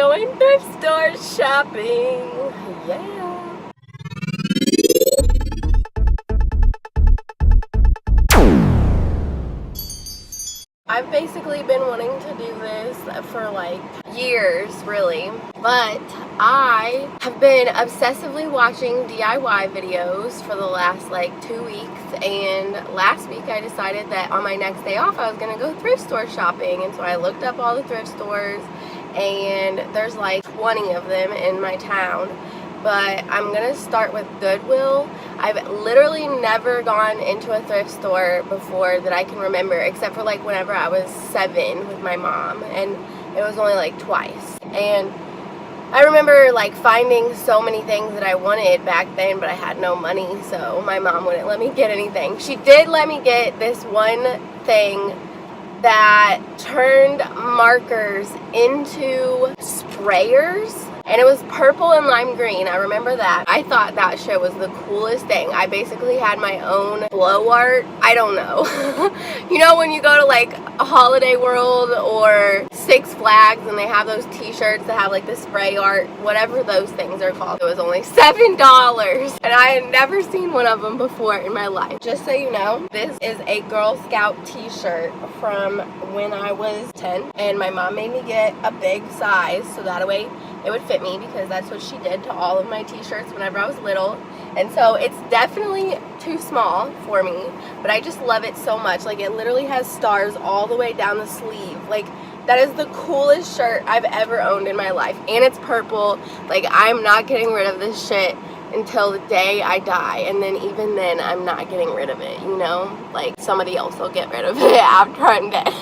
going thrift store shopping. Yeah. I've basically been wanting to do this for like years, really, but I have been obsessively watching DIY videos for the last like 2 weeks, and last week I decided that on my next day off I was gonna go thrift store shopping, and so I looked up all the thrift stores, and there's like 20 of them in my town. But I'm gonna start with Goodwill. I've literally never gone into a thrift store before that I can remember, except for like whenever I was 7 with my mom, and it was only like twice. And I remember like finding so many things that I wanted back then, but I had no money, so my mom wouldn't let me get anything. She did let me get this one thing that turned markers into sprayers. And it was purple and lime green. I remember that. I thought that shit was the coolest thing. I basically had my own blow art. I don't know. You know when you go to like a Holiday World or Six Flags and they have those t-shirts that have like the spray art, whatever those things are called. It was only $7 and I had never seen one of them before in my life. Just so you know, this is a Girl Scout t-shirt from when I was 10, and my mom made me get a big size so that way it would fit me, because that's what she did to all of my t-shirts whenever I was little. And so it's definitely too small for me, but I just love it so much. Like, it literally has stars all the way down the sleeve. Like, that is the coolest shirt I've ever owned in my life. And it's purple. Like, I'm not getting rid of this shit until the day I die, and then even then I'm not getting rid of it, you know? Like, somebody else will get rid of it after I'm dead.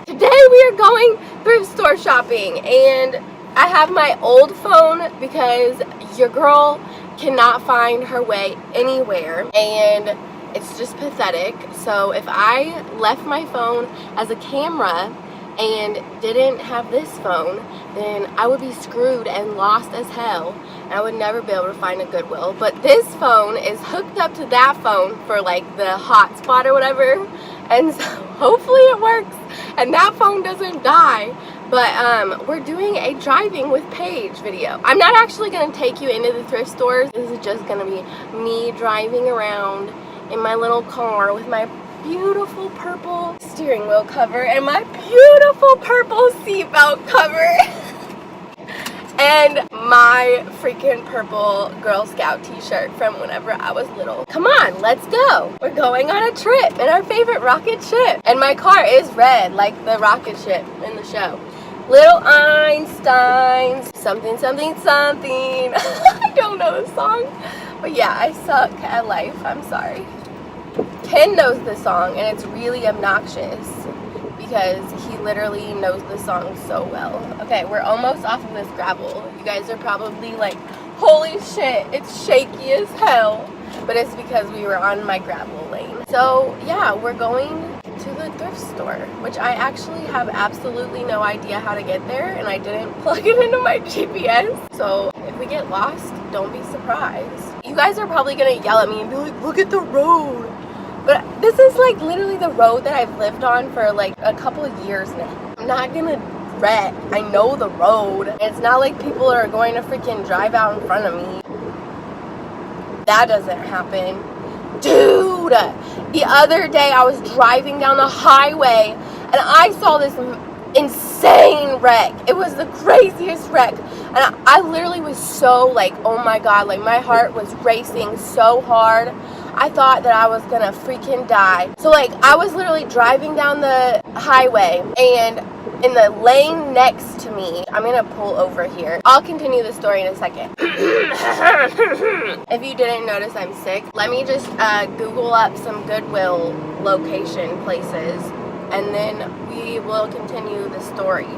Today we are going thrift store shopping, and I have my old phone because your girl cannot find her way anywhere, and it's just pathetic. So if I left my phone as a camera and didn't have this phone, then I would be screwed and lost as hell, and I would never be able to find a Goodwill. But this phone is hooked up to that phone for like the hotspot or whatever, and so hopefully it works and that phone doesn't die. But we're doing a driving with Paige video. I'm not actually going to take you into the thrift stores. This is just going to be me driving around in my little car with my beautiful purple steering wheel cover and my beautiful purple seatbelt cover and my freaking purple Girl Scout t-shirt from whenever I was little. Come on, let's go. We're going on a trip in our favorite rocket ship. And my car is red like the rocket ship in the show. Little Einsteins, something, something, something. I don't know the song. But yeah, I suck at life. I'm sorry. Ken knows the song, and it's really obnoxious because he literally knows the song so well. Okay, we're almost off of this gravel. You guys are probably like, holy shit, it's shaky as hell. But it's because we were on my gravel lane. So yeah, we're going to the thrift store, which I actually have absolutely no idea how to get there, and I didn't plug it into my GPS. So if we get lost, don't be surprised. You guys are probably gonna yell at me and be like, look at the road. But this is like literally the road that I've lived on for like a couple of years now. I'm not gonna wreck. I know the road. And it's not like people are going to freaking drive out in front of me. That doesn't happen. Dude, the other day I was driving down the highway and I saw this insane wreck. It was the craziest wreck. And I literally was so like, oh my god, like my heart was racing so hard. I thought that I was gonna freaking die. So like I was literally driving down the highway, and in the lane next to me, I'm gonna pull over here. I'll continue the story in a second. If you didn't notice, I'm sick. Let me just Google up some Goodwill location places, and then we will continue the story.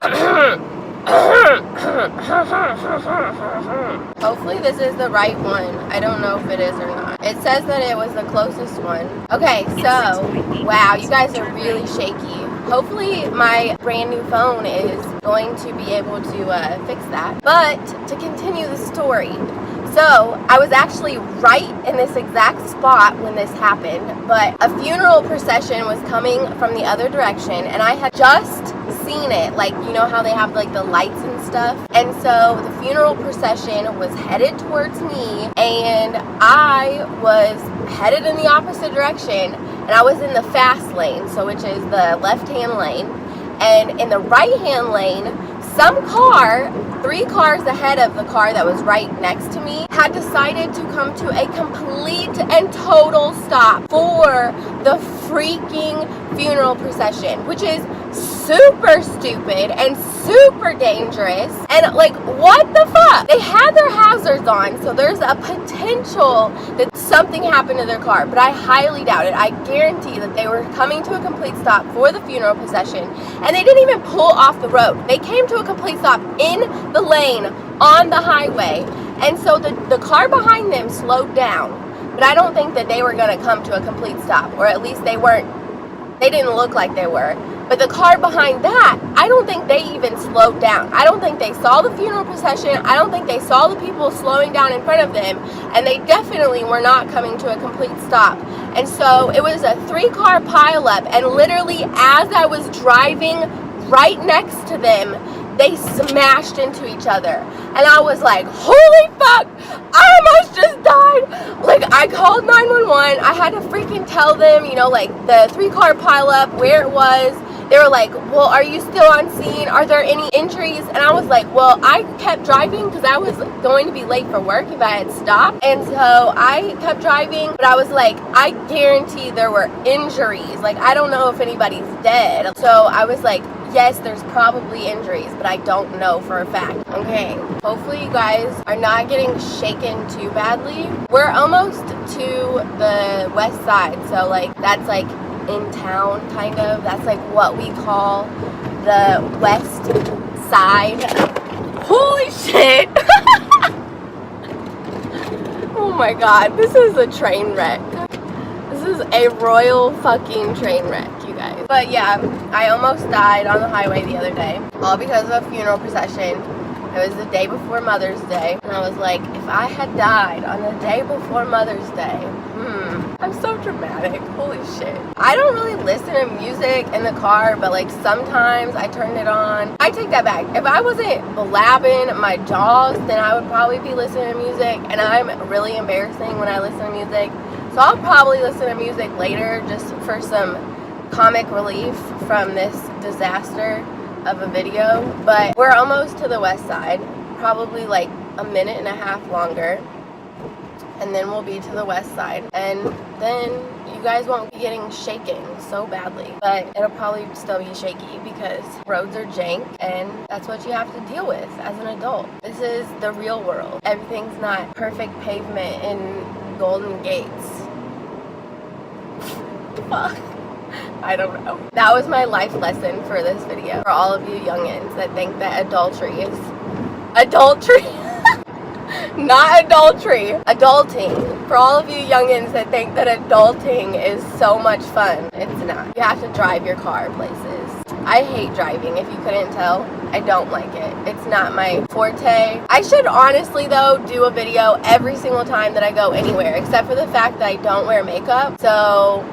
Hopefully this is the right one. I don't know if it is or not. It says that it was the closest one. Okay, so, wow, you guys are really shaky. Hopefully my brand new phone is going to be able to fix that. But to continue the story, so I was actually right in this exact spot when this happened, but a funeral procession was coming from the other direction, and I had just seen it. Like, you know how they have like the lights and stuff? And so the funeral procession was headed towards me, and I was headed in the opposite direction, and I was in the fast lane, so which is the left-hand lane. And in the right-hand lane, some car, 3 cars ahead of the car that was right next to me, had decided to come to a complete and total stop for the freaking funeral procession, which is super stupid and super dangerous. And like, what the fuck? They had their hazards on, so there's a potential that something happened to their car, but I highly doubt it. I guarantee that they were coming to a complete stop for the funeral procession, and they didn't even pull off the road. They came to a complete stop in the lane on the highway, and so the car behind them slowed down, but I don't think that they were going to come to a complete stop, or at least they didn't look like they were. But the car behind that, I don't think they even slowed down. I don't think they saw the funeral procession. I don't think they saw the people slowing down in front of them. And they definitely were not coming to a complete stop. And so it was a 3-car pileup. And literally, as I was driving right next to them, they smashed into each other. And I was like, holy fuck, I almost just died. Like, I called 911. I had to freaking tell them, you know, like the 3-car pileup, where it was. They were like, well, are you still on scene? Are there any injuries? And I was like, well, I kept driving because I was going to be late for work if I had stopped. And so I kept driving, but I was like, I guarantee there were injuries. Like, I don't know if anybody's dead. So I was like, yes, there's probably injuries, but I don't know for a fact. Okay, hopefully you guys are not getting shaken too badly. We're almost to the west side, so like that's like in town, kind of. That's like what we call the west side. Holy shit! Oh my god, this is a train wreck. This is a royal fucking train wreck, you guys. But yeah, I almost died on the highway the other day, all because of a funeral procession. It was the day before Mother's Day, and I was like, if I had died on the day before Mother's Day, I'm so dramatic, holy shit. I don't really listen to music in the car, but like sometimes I turn it on. I take that back. If I wasn't blabbing my jaws, then I would probably be listening to music, and I'm really embarrassing when I listen to music. So I'll probably listen to music later just for some comic relief from this disaster of a video. But we're almost to the west side, probably like a minute and a half longer, and then we'll be to the west side, and then you guys won't be getting shaken so badly, but it'll probably still be shaky because roads are jank, and that's what you have to deal with as an adult. This is the real world. Everything's not perfect pavement and golden gates. Fuck. I don't know. That was my life lesson for this video. For all of you youngins that think that adultery is... Adultery? Not adultery. Adulting. For all of you youngins that think that adulting is so much fun, it's not. You have to drive your car places. I hate driving, if you couldn't tell. I don't like it. It's not my forte. I should honestly, though, do a video every single time that I go anywhere, except for the fact that I don't wear makeup. So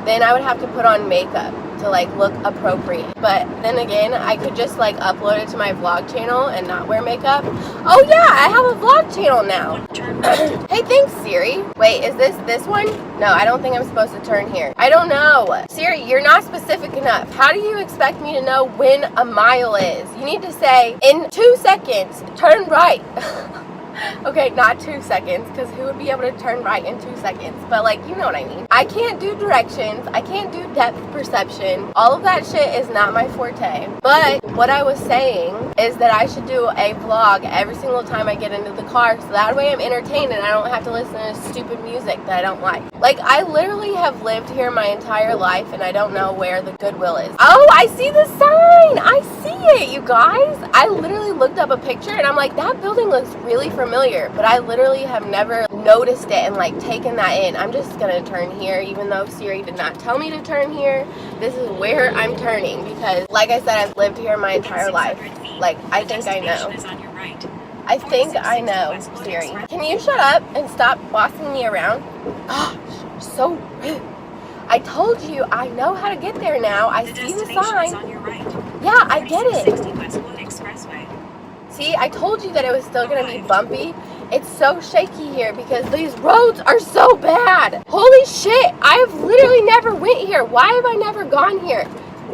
then I would have to put on makeup to like look appropriate. But then again, I could just like upload it to my vlog channel and not wear makeup. Oh yeah, I have a vlog channel now. Hey, thanks Siri. Wait, is this one? No, I don't think I'm supposed to turn here. I don't know. Siri, you're not specific enough. How do you expect me to know when a mile is? You need to say, in 2 seconds, turn right. Okay, not 2 seconds, because who would be able to turn right in 2 seconds? But like, you know what I mean. I can't do directions. I can't do depth perception. All of that shit is not my forte. But what I was saying is that I should do a vlog every single time I get into the car, so that way I'm entertained and I don't have to listen to stupid music that I don't like. Like, I literally have lived here my entire life and I don't know where the Goodwill is. Oh, I see the sign! I see it, you guys! I literally looked up a picture and I'm like, that building looks really familiar, but I literally have never noticed it and like taken that in. I'm just gonna turn here, even though Siri did not tell me to turn here. This is where I'm turning because, like I said, I've lived here my entire life. Like, I think I know. I think I know, Siri. Can you shut up and stop bossing me around? Gosh, so rude. I told you I know how to get there now. I see the sign. Yeah, I get it. See, I told you that it was still going to be bumpy. It's so shaky here because these roads are so bad. Holy shit, I've literally never went here. Why have I never gone here?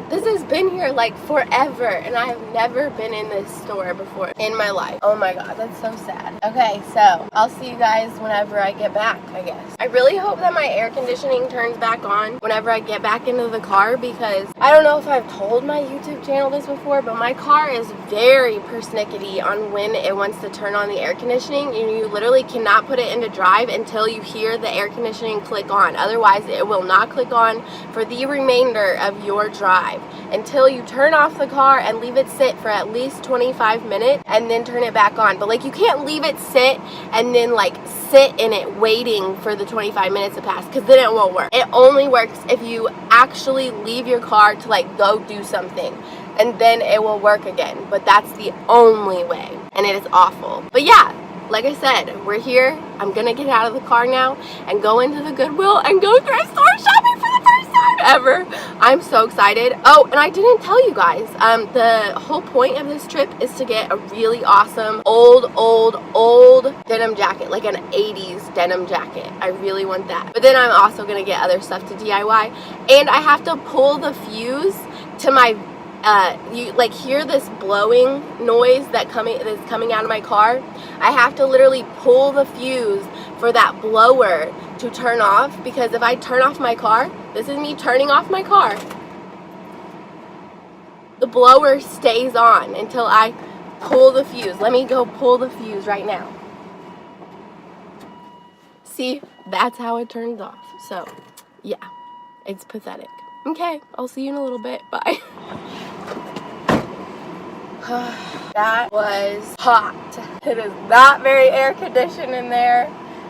This has been here like forever, and I have never been in this store before in my life. Oh my god, that's so sad. Okay, so I'll see you guys whenever I get back, I guess. I really hope that my air conditioning turns back on whenever I get back into the car, because I don't know if I've told my YouTube channel this before, but my car is very persnickety on when it wants to turn on the air conditioning, and you literally cannot put it into drive until you hear the air conditioning click on. Otherwise, it will not click on for the remainder of your drive until you turn off the car and leave it sit for at least 25 minutes and then turn it back on. But like, you can't leave it sit and then like sit in it waiting for the 25 minutes to pass, because then it won't work. It only works if you actually leave your car to like go do something, and then it will work again. But that's the only way, and it is awful. But yeah, like I said, we're here. I'm gonna get out of the car now and go into the Goodwill and go thrift store shopping for the first time ever. I'm so excited. Oh, and I didn't tell you guys, the whole point of this trip is to get a really awesome old denim jacket, like an 80s denim jacket. I really want that. But then I'm also gonna get other stuff to DIY, and I have to pull the fuse to my you like hear this blowing noise that's coming out of my car. I have to literally pull the fuse for that blower to turn off, because if I turn off my car, this is me turning off my car, the blower stays on until I pull the fuse. Let me go pull the fuse right now. See, that's how it turns off. So yeah, it's pathetic. Okay, I'll see you in a little bit. Bye. That was hot. It is not very air conditioned in there,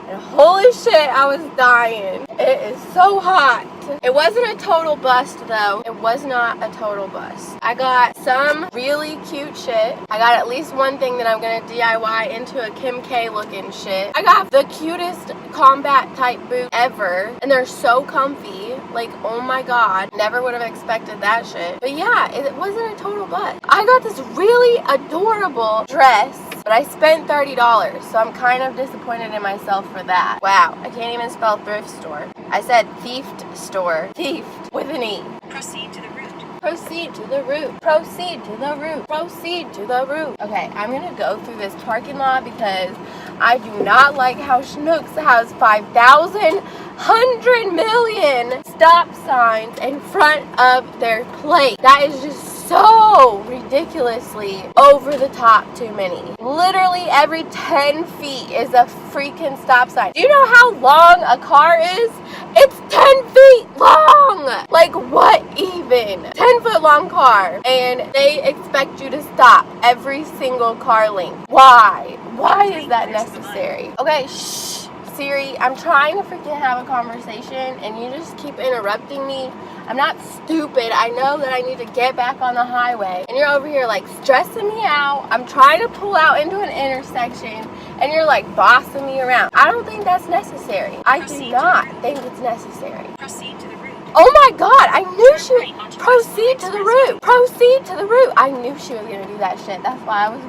and holy shit, I was dying. It is so hot. It wasn't a total bust though. It was not a total bust. I got some really cute shit. I got at least one thing that I'm gonna DIY into a Kim K looking shit. I got the cutest combat type boot ever, and they're so comfy. Like, oh my god, never would have expected that shit. But yeah, it wasn't a total bust. I got this really adorable dress, but I spent $30, so I'm kind of disappointed in myself for that. Wow, I can't even spell thrift store. I said Thrift store. Thrift with an E. Proceed to the route. Proceed to the route. Proceed to the route. Proceed to the route. Okay, I'm gonna go through this parking lot because I do not like how Schnucks has 5,100 million stop signs in front of their plate. That is just so ridiculously over the top too many. Literally every 10 feet is a freaking stop sign. Do you know how long a car is? It's 10 feet long! Like, what even? 10-foot long car, and they expect you to stop every single car length. Why? Why is that necessary? Okay, shh. Siri, I'm trying to freaking have a conversation, and you just keep interrupting me. I'm not stupid. I know that I need to get back on the highway, and you're over here like stressing me out. I'm trying to pull out into an intersection, and you're like bossing me around. I don't think that's necessary. I do not think it's necessary. Proceed to the route. Oh my god, I knew she would proceed to the route. Proceed to the route. I knew she was gonna do that shit. That's why I was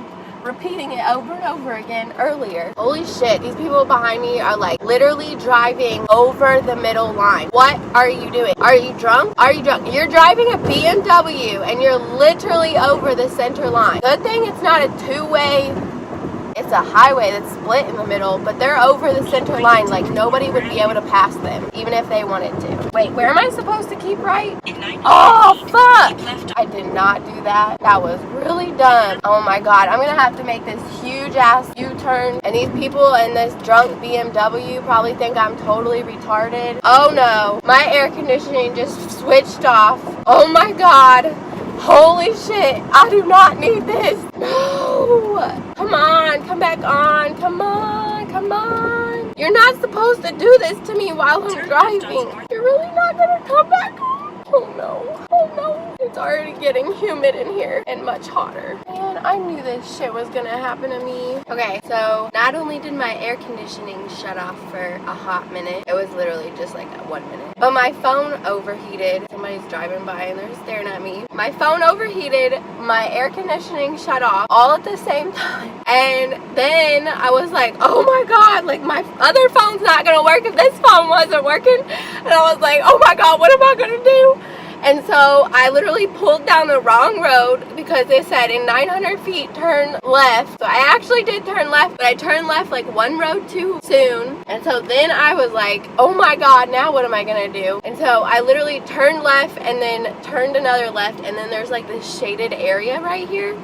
repeating it over and over again earlier. Holy shit, these people behind me are like literally driving over the middle line. What are you doing? Are you drunk? Are you drunk? You're driving a BMW and you're literally over the center line. Good thing it's not a two-way. It's a highway that's split in the middle, but they're over the center line. Like, nobody would be able to pass them, even if they wanted to. Wait, where am I supposed to keep right? Oh, fuck! I did not do that. That was really dumb. Oh my god, I'm gonna have to make this huge-ass U-turn, and these people in this drunk BMW probably think I'm totally retarded. Oh no, my air conditioning just switched off. Oh my god. Holy shit, I do not need this. No. Come on, come back on. Come on, come on. You're not supposed to do this to me while I'm driving. You're really not gonna come back on? Oh no. Oh no. It's already getting humid in here and much hotter. Man, I knew this shit was gonna happen to me. Okay, so not only did my air conditioning shut off for a hot minute, it was literally just like 1 minute, but my phone overheated. Somebody's driving by and they're staring at me. My phone overheated, my air conditioning shut off all at the same time. And then I was like, oh my god, like my other phone's not gonna work if this phone wasn't working. And I was like, oh my god, what am I gonna do? And so I literally pulled down the wrong road because they said in 900 feet turn left. So I actually did turn left, but I turned left like one road too soon. And so then I was like, oh my god, now what am I gonna do? And so I literally turned left and then turned another left, and then there's like this shaded area right here.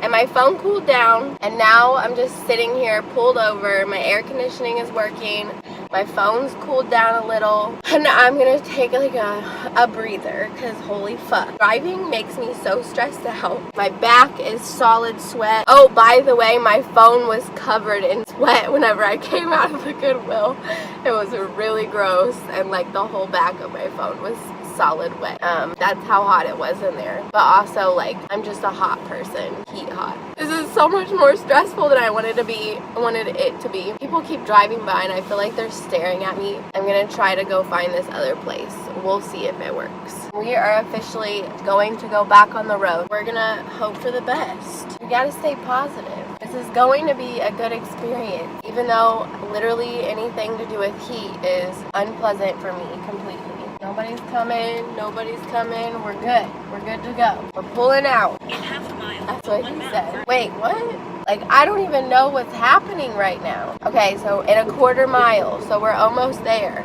And my phone cooled down, and now I'm just sitting here pulled over. My air conditioning is working. My phone's cooled down a little, and I'm gonna take like a breather because holy fuck. Driving makes me so stressed out. My back is solid sweat. Oh, by the way, my phone was covered in sweat whenever I came out of the Goodwill. It was really gross, and like the whole back of my phone was solid wet. That's how hot it was in there. But also, like, I'm just a hot person, heat hot. This is so much more stressful than I wanted it to be. People keep driving by and I feel like they're staring at me. I'm gonna try to go find this other place. We'll see if it works. We are officially going to go back on the road. We're gonna hope for the best. We gotta stay positive. This is going to be a good experience, even though literally anything to do with heat is unpleasant for me completely. Nobody's coming. We're good. We're good to go. We're pulling out. In half a mile. That's what he said. Wait, what? Like, I don't even know what's happening right now. Okay, so in a quarter mile. So we're almost there.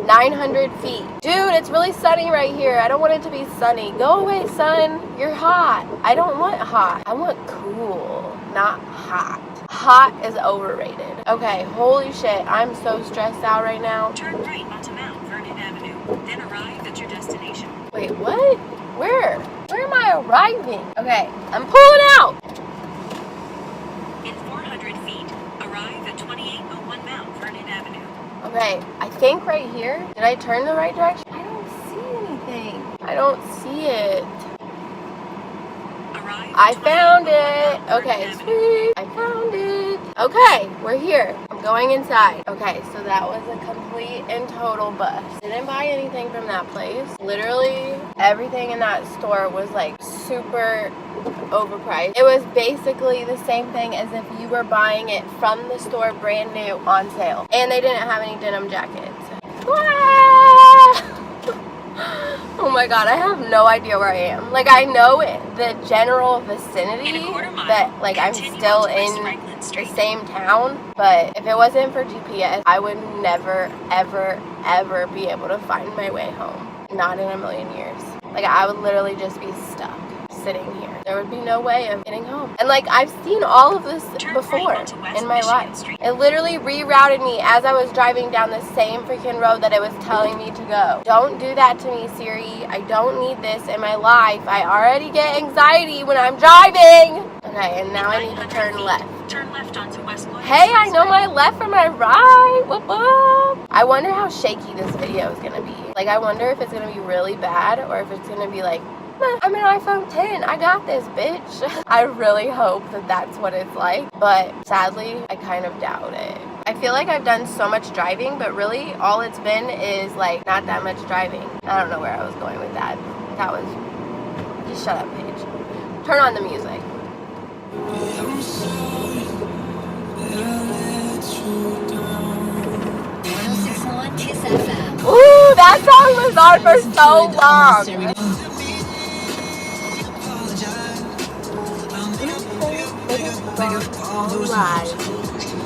900 feet. Dude, it's really sunny right here. I don't want it to be sunny. Go away, sun. You're hot. I don't want hot. I want cool, not hot. Hot is overrated. Okay, holy shit. I'm so stressed out right now. Turn right onto Mount Vernon Avenue, then arrive at your destination. Wait, what? Where? Where am I arriving? Okay, I'm pulling out. In 400 feet, arrive at 2801 Mount Vernon Avenue. Okay, I think right here. Did I turn the right direction? I don't see anything. I don't see it. Arrive I at found 2801 it. Mount Okay, Vernon Avenue. sweet. I found it. Okay, we're here. I'm going inside. Okay, so that was a complete and total bust. Didn't buy anything from that place. Literally everything in that store was like super overpriced. It was basically the same thing as if you were buying it from the store brand new on sale. And they didn't have any denim jackets. Oh my god, I have no idea where I am. Like, I know the general vicinity, but like I'm still in the same town. But if it wasn't for GPS, I would never, ever, ever be able to find my way home. Not in a million years. Like, I would literally just be stuck sitting here. There would be no way of getting home. And like, I've seen all of this before in my life. It literally rerouted me as I was driving down the same freaking road that it was telling me to go. Don't do that to me, Siri. I don't need this in my life. I already get anxiety when I'm driving. Okay, and now I need to turn left. Turn left onto West Williams. Hey, I know my left from my right. Whoop, whoop. I wonder how shaky this video is gonna be. Like, I wonder if it's gonna be really bad or if it's gonna be like, I'm an iPhone 10. I got this, bitch. I really hope that that's what it's like, but sadly, I kind of doubt it. I feel like I've done so much driving, but really all it's been is like not that much driving. I don't know where I was going with that. That was, just shut up, Paige. Turn on the music. I'm sorry that I let you down. 106.1 Kiss FM. Ooh, that song was on for so long.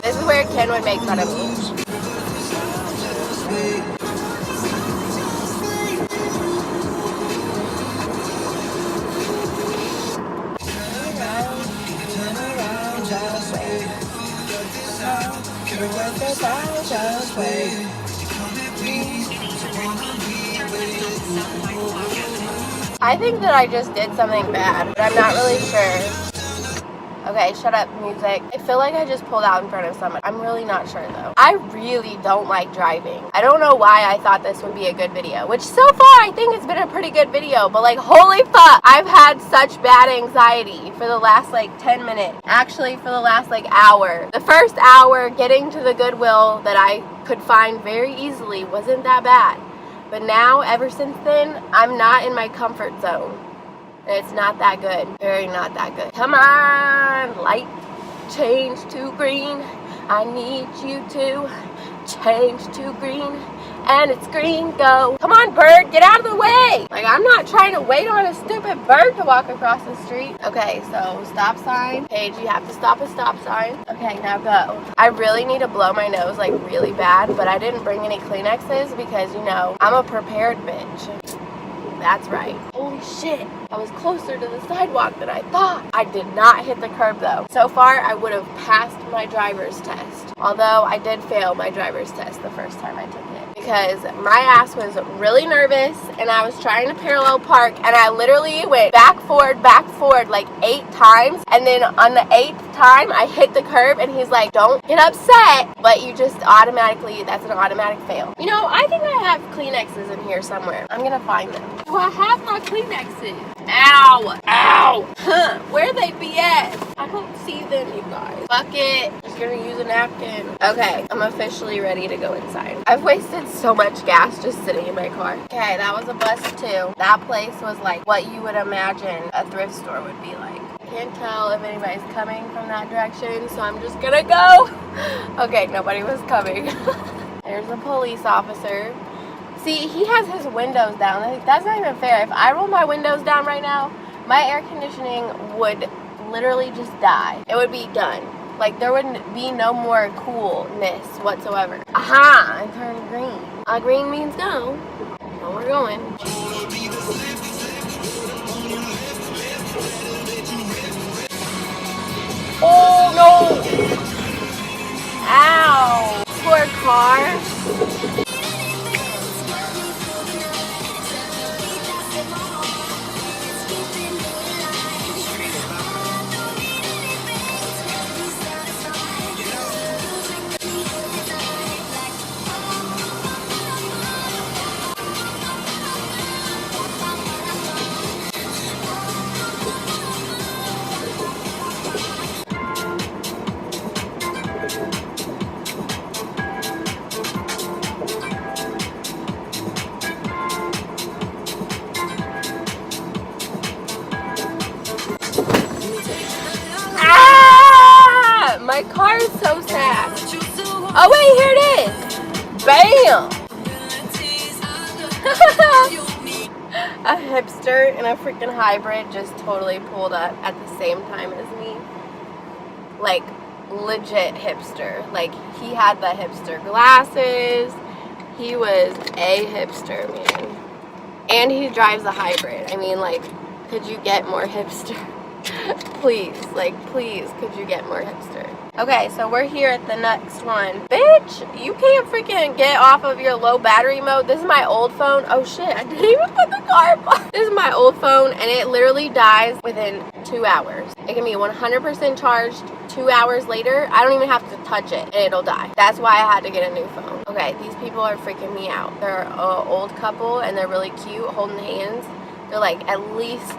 This is where Ken would make fun of me. I think that I just did something bad, but I'm not really sure. Okay, shut up, music. I feel like I just pulled out in front of someone. I'm really not sure though. I really don't like driving. I don't know why I thought this would be a good video, which so far I think it's been a pretty good video, but like holy fuck, I've had such bad anxiety for the last like 10 minutes. Actually, for the last like hour. The first hour getting to the Goodwill that I could find very easily wasn't that bad. But now, ever since then, I'm not in my comfort zone. And it's not that good. Very not that good. Come on, light, change to green. I need you to change to green. And it's green, go. Come on, bird, get out of the way. Like, I'm not trying to wait on a stupid bird to walk across the street. Okay, so stop sign. Paige, you have to stop a stop sign. Okay, now go. I really need to blow my nose, like, really bad, but I didn't bring any Kleenexes because, you know, I'm a prepared bitch. That's right. Holy shit. I was closer to the sidewalk than I thought. I did not hit the curb though. So far, I would have passed my driver's test. Although I did fail my driver's test the first time I took it. Because my ass was really nervous and I was trying to parallel park and I literally went back forward like 8 times. And then on the 8th time, I hit the curb and he's like, don't get upset. But you just automatically, that's an automatic fail. You know, I think I have Kleenexes in here somewhere. I'm gonna find them. Do I have my Kleenexes? Ow! Ow! Huh, where they be at? I don't see them, you guys. Fuck it. Just gonna use a napkin. Okay, I'm officially ready to go inside. I've wasted so much gas just sitting in my car. Okay, that was a bus too. That place was like what you would imagine a thrift store would be like. Can't tell if anybody's coming from that direction, so I'm just gonna go. Okay, nobody was coming. There's a police officer. See, he has his windows down. That's not even fair. If I roll my windows down right now, my air conditioning would literally just die. It would be done. Like, there wouldn't be no more coolness whatsoever. Aha! I turned green. Green means go. So we're going. Oh, no! Ow! Poor car. My car is so sad. Oh wait, here it is. Bam! A hipster and a freaking hybrid just totally pulled up at the same time as me. Like, legit hipster. Like, he had the hipster glasses. He was a hipster, man. And he drives a hybrid. I mean, like, could you get more hipster? Please, like, please, could you get more hipster? Okay, so we're here at the next one. Bitch, you can't freaking get off of your low battery mode. This is my old phone. Oh shit, I didn't even put the car up. This is my old phone and it literally dies within 2 hours. It can be 100% charged 2 hours later. I don't even have to touch it and it'll die. That's why I had to get a new phone. Okay, these people are freaking me out. They're an old couple and they're really cute, holding hands. They're like at least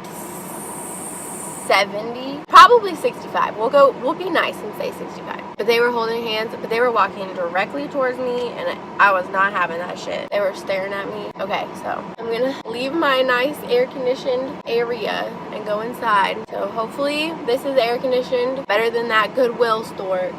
70, probably 65. We'll be nice and say 65. But they were holding hands, but they were walking directly towards me and I was not having that shit. They were staring at me. Okay, so I'm gonna leave my nice air conditioned area and go inside. So hopefully this is air conditioned better than that Goodwill store.